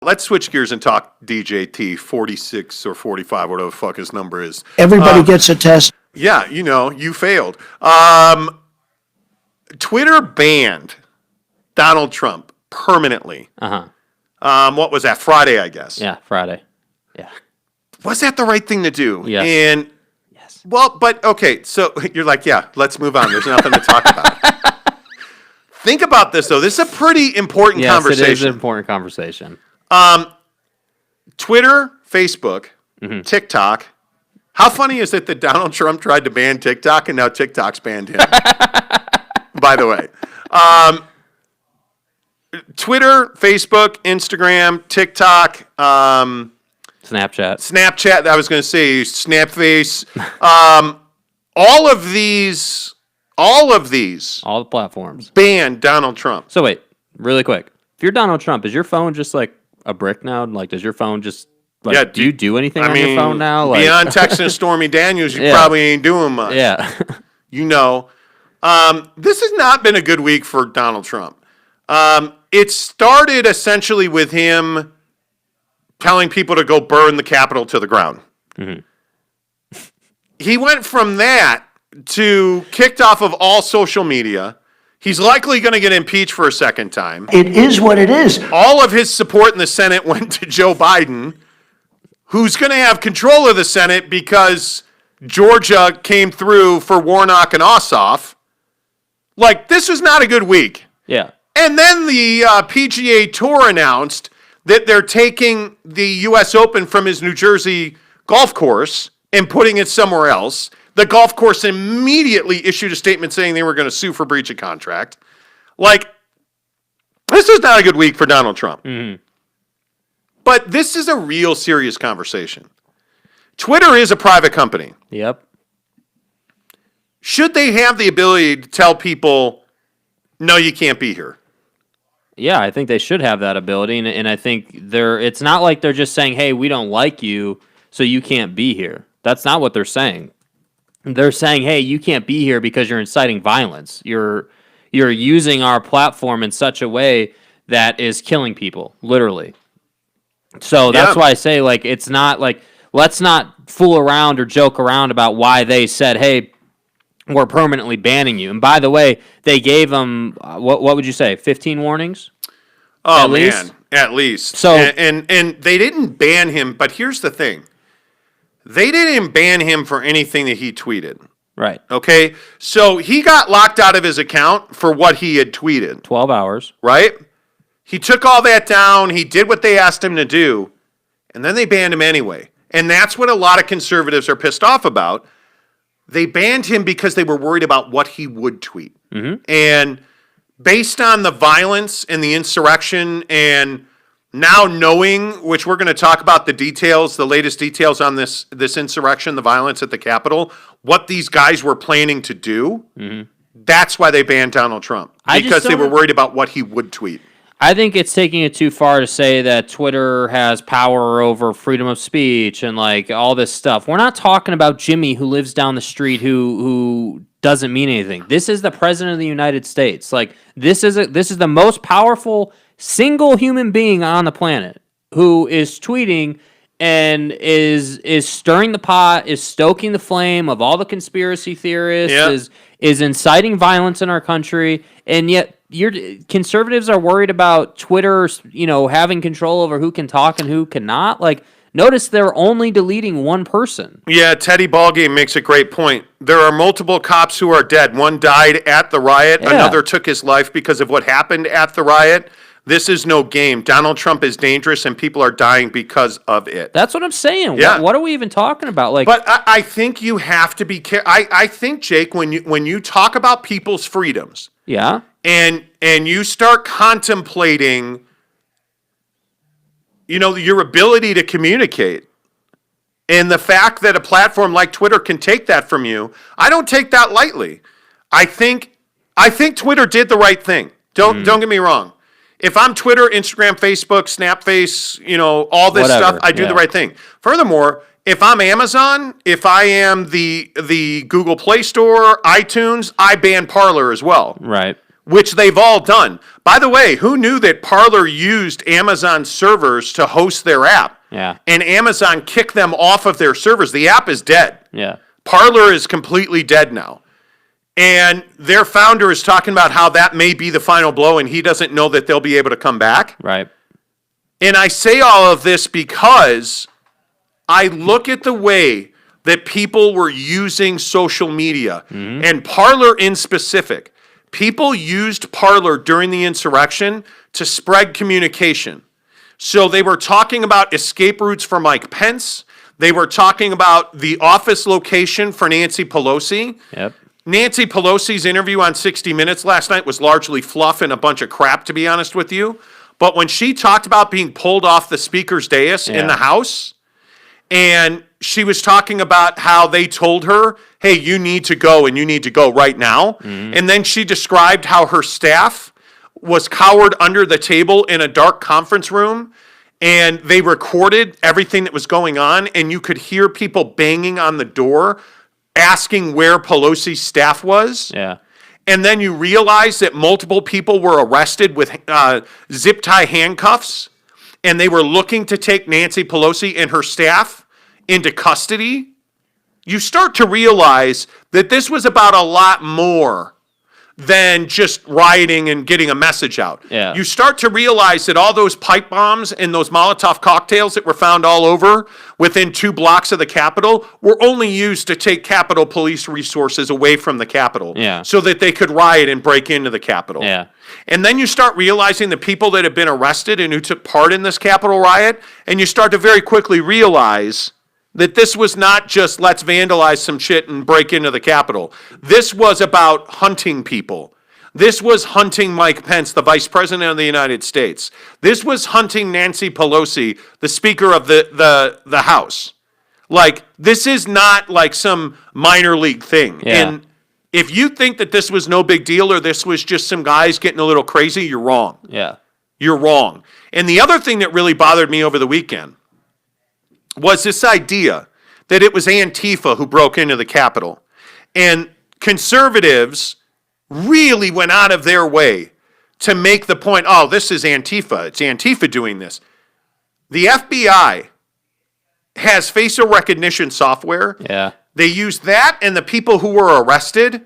Let's switch gears and talk DJT 46 or 45, whatever the fuck his number is. Everybody gets a test. Yeah, you failed. Twitter banned Donald Trump permanently. What was that? Friday, I guess. Yeah, Friday. Yeah. Was that the right thing to do? Yes. And yes. Well, but okay, so you're like, yeah, let's move on. There's nothing to talk about. Think about this, though. This is a pretty important conversation. Yes, it is an important conversation. Twitter, Facebook, TikTok. How funny is it that Donald Trump tried to ban TikTok and now TikTok's banned him? By the way. Twitter, Facebook, Instagram, TikTok, Snapchat, I was going to say Snapface. All the platforms banned Donald Trump. So wait, really quick. If you're Donald Trump, is your phone just like a brick now? Like, does your phone just do you do anything on your phone now? Like, beyond texting Stormy Daniels, you probably ain't doing much. Yeah. This has not been a good week for Donald Trump. It started essentially with him telling people to go burn the Capitol to the ground. He went from that to kicked off of all social media. He's likely going to get impeached for a second time. It is what it is. All of his support in the Senate went to Joe Biden, who's going to have control of the Senate because Georgia came through for Warnock and Ossoff. Like, this was not a good week. Yeah. And then the PGA Tour announced that they're taking the U.S. Open from his New Jersey golf course and putting it somewhere else. The golf course immediately issued a statement saying they were going to sue for breach of contract. Like, this is not a good week for Donald Trump. But this is a real serious conversation. Twitter is a private company. Yep. Should they have the ability to tell people, no, you can't be here? Yeah, I think they should have that ability, and I think it's not like they're just saying, hey, we don't like you, so you can't be here. That's not what they're saying. They're saying, hey, you can't be here because you're inciting violence. You're using our platform in such a way that is killing people, literally. So that's why I say, like, it's not like, let's not fool around or joke around about why they said, hey, we're permanently banning you. And by the way, they gave them, what would you say, 15 warnings? Oh, man, at least. So, and they didn't ban him, but here's the thing. They didn't ban him for anything that he tweeted. Right. Okay? So he got locked out of his account for what he had tweeted. 12 hours. Right? He took all that down. He did what they asked him to do. And then they banned him anyway. And that's what a lot of conservatives are pissed off about. They banned him because they were worried about what he would tweet. And based on the violence and the insurrection and now knowing, which we're going to talk about the details, the latest details on this insurrection, the violence at the Capitol, what these guys were planning to do, that's why they banned Donald Trump. Because they were worried about what he would tweet. I think it's taking it too far to say that Twitter has power over freedom of speech and like all this stuff. We're not talking about Jimmy who lives down the street who doesn't mean anything. This is the president of the United States. Like this is the most powerful single human being on the planet who is tweeting and is stirring the pot, is stoking the flame of all the conspiracy theorists, is inciting violence in our country, and yet conservatives are worried about Twitter, having control over who can talk and who cannot. Like, notice they're only deleting one person. Yeah, Teddy Ballgame makes a great point. There are multiple cops who are dead. One died at the riot. Yeah. Another took his life because of what happened at the riot. This is no game. Donald Trump is dangerous, and people are dying because of it. That's what I'm saying. Yeah. What are we even talking about? Like, but I think you have to be careful. I think, Jake, when you talk about people's freedoms, yeah, and you start contemplating, your ability to communicate, and the fact that a platform like Twitter can take that from you, I don't take that lightly. I think Twitter did the right thing. Don't get me wrong. If I'm Twitter, Instagram, Facebook, Snapface, all this stuff, I do the right thing. Furthermore, if I'm Amazon, if I am the Google Play Store, iTunes, I ban Parler as well. Right. Which they've all done. By the way, who knew that Parler used Amazon servers to host their app? Yeah. And Amazon kicked them off of their servers. The app is dead. Yeah. Parler is completely dead now. And their founder is talking about how that may be the final blow and he doesn't know that they'll be able to come back. Right. And I say all of this because I look at the way that people were using social media, and Parler in specific. People used Parler during the insurrection to spread communication. So they were talking about escape routes for Mike Pence. They were talking about the office location for Nancy Pelosi. Yep. Nancy Pelosi's interview on 60 Minutes last night was largely fluff and a bunch of crap, to be honest with you. But when she talked about being pulled off the speaker's dais in the House, and she was talking about how they told her, hey, you need to go and you need to go right now. And then she described how her staff was cowered under the table in a dark conference room, and they recorded everything that was going on, and you could hear people banging on the door asking where Pelosi's staff was. Yeah. And then you realize that multiple people were arrested with zip tie handcuffs, and they were looking to take Nancy Pelosi and her staff into custody. You start to realize that this was about a lot more than just rioting and getting a message out. Yeah. You start to realize that all those pipe bombs and those Molotov cocktails that were found all over within 2 blocks of the Capitol were only used to take Capitol Police resources away from the Capitol so that they could riot and break into the Capitol. Yeah. And then you start realizing the people that have been arrested and who took part in this Capitol riot, and you start to very quickly realize that this was not just let's vandalize some shit and break into the Capitol. This was about hunting people. This was hunting Mike Pence, the Vice President of the United States. This was hunting Nancy Pelosi, the Speaker of the House. Like, this is not like some minor league thing. Yeah. And if you think that this was no big deal or this was just some guys getting a little crazy, you're wrong. Yeah. You're wrong. And the other thing that really bothered me over the weekend was this idea that it was Antifa who broke into the Capitol. And conservatives really went out of their way to make the point, oh, this is Antifa. It's Antifa doing this. The FBI has facial recognition software. Yeah. They used that, and the people who were arrested,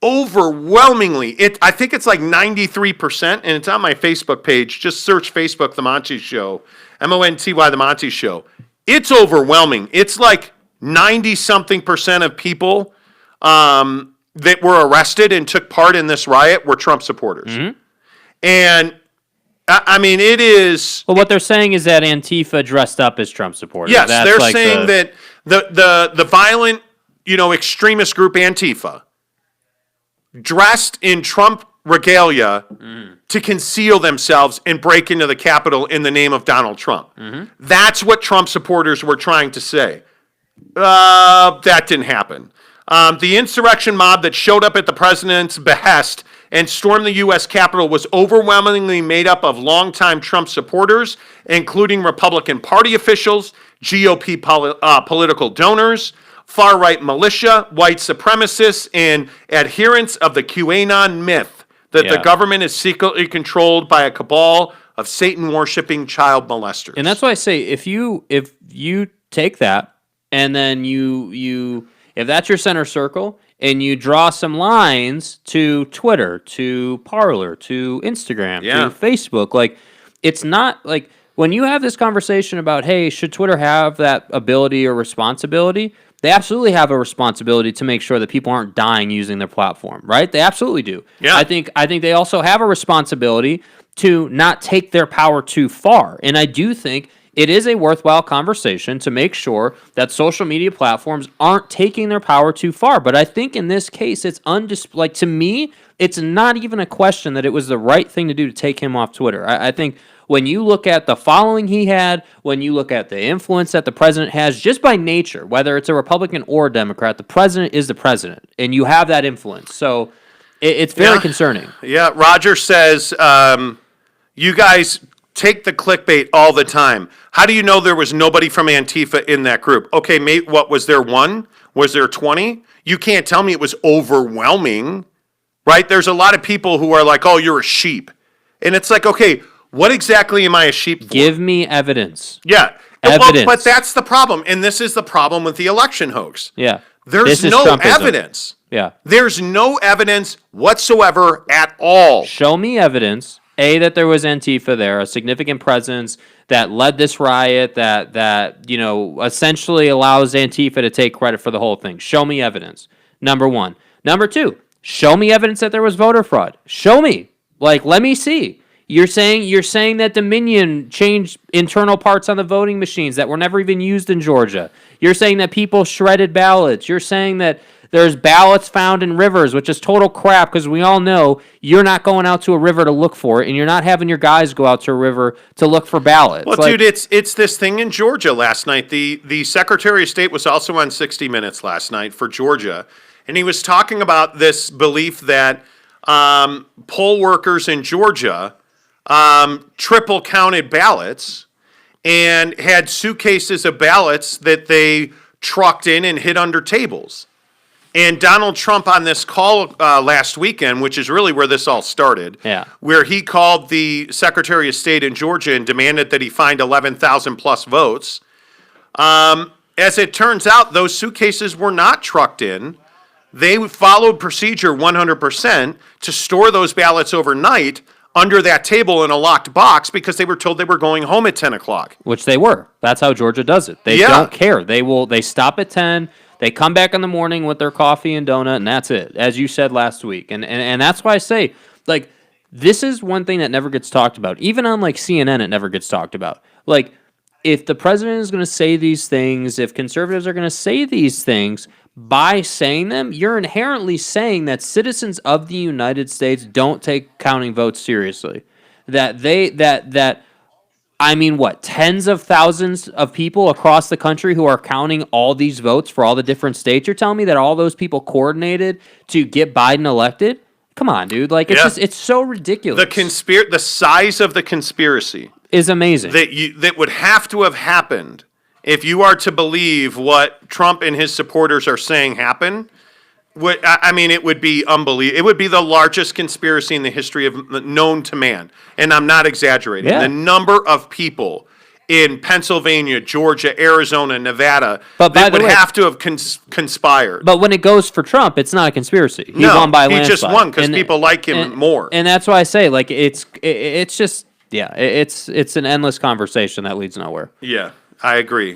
overwhelmingly, I think it's like 93%, and it's on my Facebook page. Just search Facebook, The Monty Show, Monty, The Monty Show. It's overwhelming. It's like 90-something% of people that were arrested and took part in this riot were Trump supporters. And, I mean, it is... Well, what they're saying is that Antifa dressed up as Trump supporters. Yes, That's they're like saying that the violent, extremist group Antifa dressed in Trump regalia to conceal themselves and break into the Capitol in the name of Donald Trump. That's what Trump supporters were trying to say. That didn't happen. The insurrection mob that showed up at the president's behest and stormed the U.S. Capitol was overwhelmingly made up of longtime Trump supporters, including Republican Party officials, GOP political donors, far-right militia, white supremacists, and adherents of the QAnon myth that the government is secretly controlled by a cabal of Satan-worshipping child molesters. And that's why I say if you take that and then you if that's your center circle and you draw some lines to Twitter, to Parler, to Instagram, to Facebook, like it's not like when you have this conversation about, hey, should Twitter have that ability or responsibility? They absolutely have a responsibility to make sure that people aren't dying using their platform, right? They absolutely do. Yeah. I think they also have a responsibility to not take their power too far. And I do think it is a worthwhile conversation to make sure that social media platforms aren't taking their power too far. But I think in this case, it's like to me, it's not even a question that it was the right thing to do to take him off Twitter. I think when you look at the following he had, when you look at the influence that the president has, just by nature, whether it's a Republican or a Democrat, the president is the president, and you have that influence. So it's very concerning. Yeah, Roger says, you guys take the clickbait all the time. How do you know there was nobody from Antifa in that group? Okay, mate, what, was there one? Was there 20? You can't tell me it was overwhelming, right? There's a lot of people who are like, oh, you're a sheep. And it's like, okay, what exactly am I a sheep for? Give me evidence. Yeah. Evidence. Well, but that's the problem. And this is the problem with the election hoax. Yeah. There's This is no Trumpism. evidence. Yeah. There's no evidence whatsoever at all. Show me evidence, A, that there was Antifa there, a significant presence that led this riot, that essentially allows Antifa to take credit for the whole thing. Show me evidence. Number one. Number two, show me evidence that there was voter fraud. Show me. Let me see. You're saying that Dominion changed internal parts on the voting machines that were never even used in Georgia. You're saying that people shredded ballots. You're saying that there's ballots found in rivers, which is total crap because we all know you're not going out to a river to look for it, and you're not having your guys go out to a river to look for ballots. Well, dude, it's this thing in Georgia last night. The Secretary of State was also on 60 Minutes last night for Georgia, and he was talking about this belief that poll workers in Georgia triple counted ballots and had suitcases of ballots that they trucked in and hid under tables. And Donald Trump on this call last weekend, which is really where this all started, where he called the Secretary of State in Georgia and demanded that he find 11,000 plus votes. As it turns out, those suitcases were not trucked in. They followed procedure 100% to store those ballots overnight under that table in a locked box because they were told they were going home at 10 o'clock. Which they were. That's how Georgia does it. They don't care. They stop at 10. They come back in the morning with their coffee and donut, and that's it, as you said last week. And that's why I say, this is one thing that never gets talked about. Even on, CNN, it never gets talked about. If the president is going to say these things, if conservatives are going to say these things, by saying them, you're inherently saying that citizens of the United States don't take counting votes seriously. Tens of thousands of people across the country who are counting all these votes for all the different states. You're telling me that all those people coordinated to get Biden elected? Come on, dude. It's so ridiculous. The size of the conspiracy is amazing. That would have to have happened if you are to believe what Trump and his supporters are saying happened. It would be unbelievable. It would be the largest conspiracy in the history of known to man, and I'm not exaggerating. Yeah. The number of people in Pennsylvania, Georgia, Arizona, Nevada that would have to have conspired. But when it goes for Trump, it's not a conspiracy. He won by a landslide. He just won because people like him more. And that's why I say, it's just, it's an endless conversation that leads nowhere. Yeah, I agree.